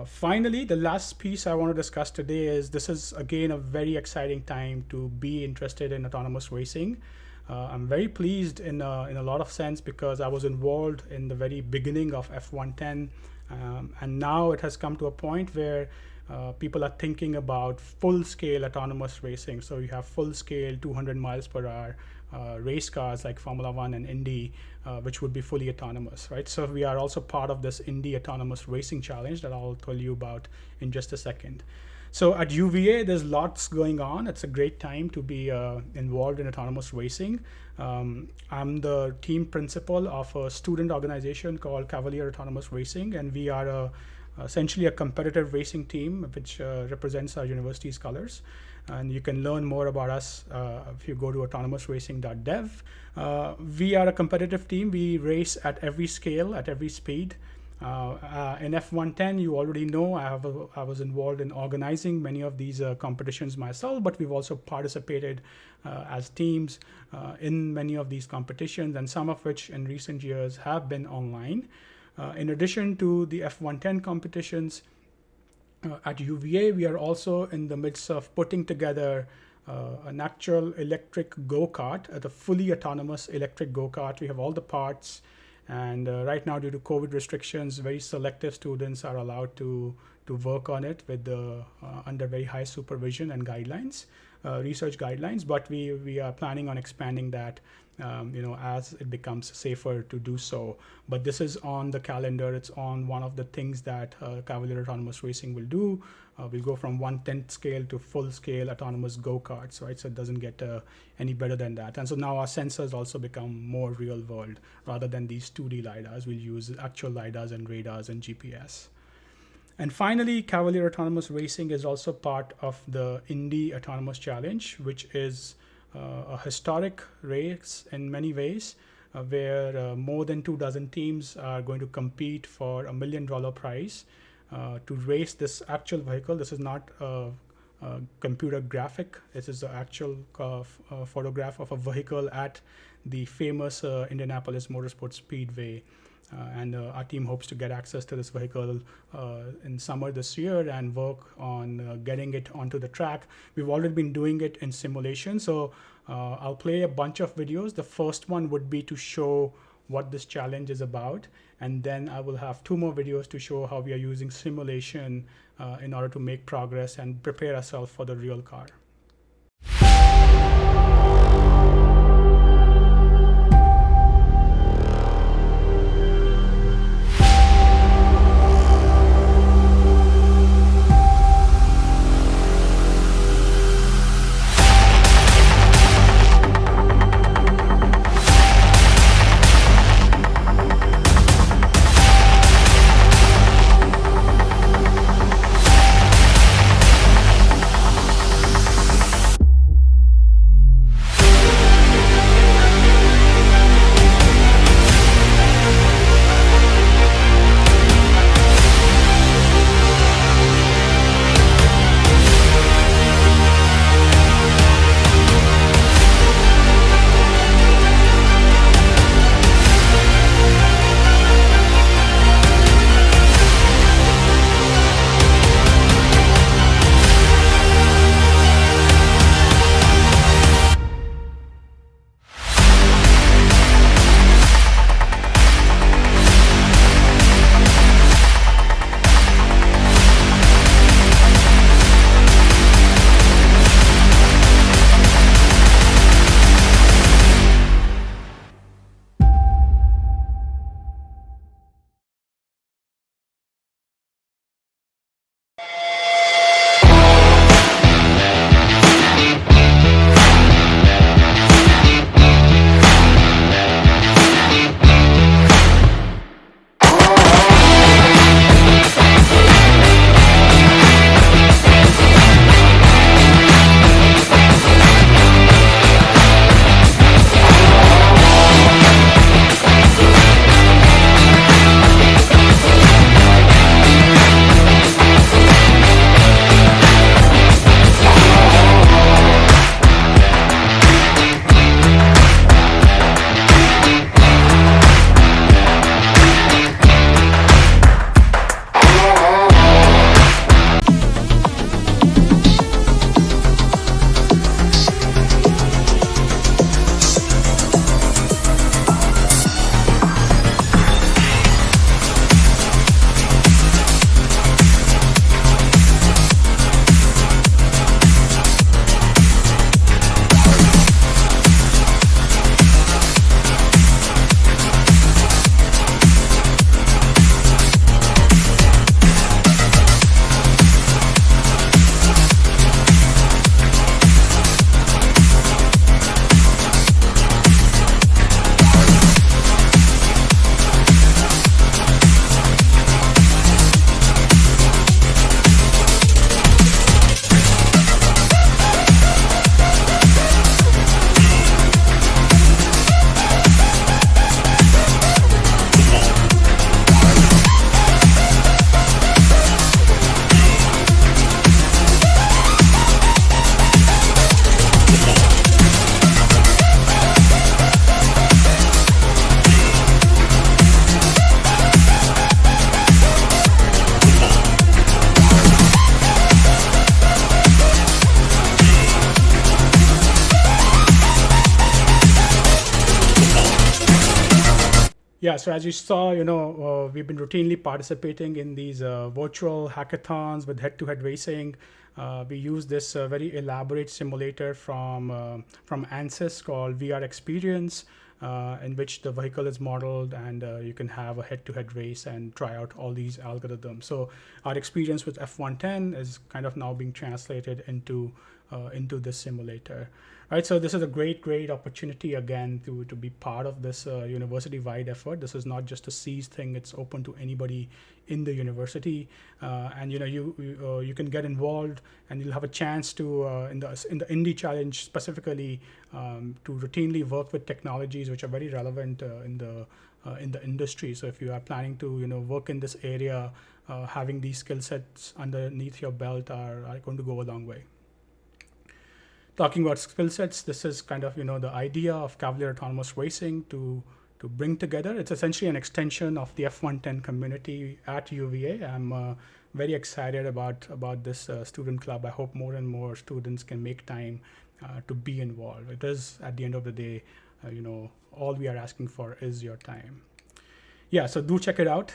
Finally, the last piece I want to discuss today is this is again a very exciting time to be interested in autonomous racing. I'm very pleased in a lot of sense because I was involved in the very beginning of F110, and now it has come to a point where people are thinking about full-scale autonomous racing. So you have full-scale 200 miles per hour race cars like Formula One and Indy, which would be fully autonomous, right? So we are also part of this Indy Autonomous Racing Challenge that I'll tell you about in just a second. So at UVA, there's lots going on. It's a great time to be involved in autonomous racing. I'm the team principal of a student organization called Cavalier Autonomous Racing, and we are essentially a competitive racing team which represents our university's colors. And you can learn more about us if you go to autonomousracing.dev. We are a competitive team. We race at every scale, at every speed. In F110, you already know I was involved in organizing many of these competitions myself, but we've also participated as teams in many of these competitions, and some of which in recent years have been online. In addition to the F110 competitions, at UVA, we are also in the midst of putting together an actual electric go-kart, a fully autonomous electric go-kart. We have all the parts, and right now, due to COVID restrictions, very selective students are allowed to work on it with under very high supervision and guidelines, research guidelines. But we are planning on expanding that, as it becomes safer to do so. But this is on the calendar. It's on one of the things that Cavalier Autonomous Racing will do. We'll go from 1/10 scale to full scale autonomous go-karts, right? So it doesn't get any better than that. And so now our sensors also become more real world rather than these 2D LiDARs. We'll use actual LiDARs and radars and GPS. And finally, Cavalier Autonomous Racing is also part of the Indy Autonomous Challenge, which is a historic race in many ways, where more than 24 teams are going to compete for $1 million prize to race this actual vehicle. This is not a computer graphic. This is the actual photograph of a vehicle at the famous Indianapolis Motorsport Speedway. And our team hopes to get access to this vehicle in summer this year and work on getting it onto the track. We've already been doing it in simulation. So I'll play a bunch of videos. The first one would be to show what this challenge is about. And then I will have 2 more videos to show how we are using simulation in order to make progress and prepare ourselves for the real car. Yeah, so as you saw, we've been routinely participating in these virtual hackathons with head-to-head racing. We use this very elaborate simulator from ANSYS called VR Experience, in which the vehicle is modeled, and you can have a head-to-head race and try out all these algorithms. So our experience with F110 is kind of now being translated into this simulator. Right, so this is a great opportunity again to be part of this university-wide effort. This is not just a CEAS thing; it's open to anybody in the university, and you can get involved, and you'll have a chance to in the Indie Challenge specifically to routinely work with technologies which are very relevant in the industry. So if you are planning to work in this area, having these skill sets underneath your belt are going to go a long way. Talking about skill sets, this is kind of the idea of Cavalier Autonomous Racing to bring together. It's essentially an extension of the F110 community at UVA. I'm very excited about this student club. I hope more and more students can make time to be involved. It is, at the end of the day, all we are asking for is your time. Yeah, so do check it out.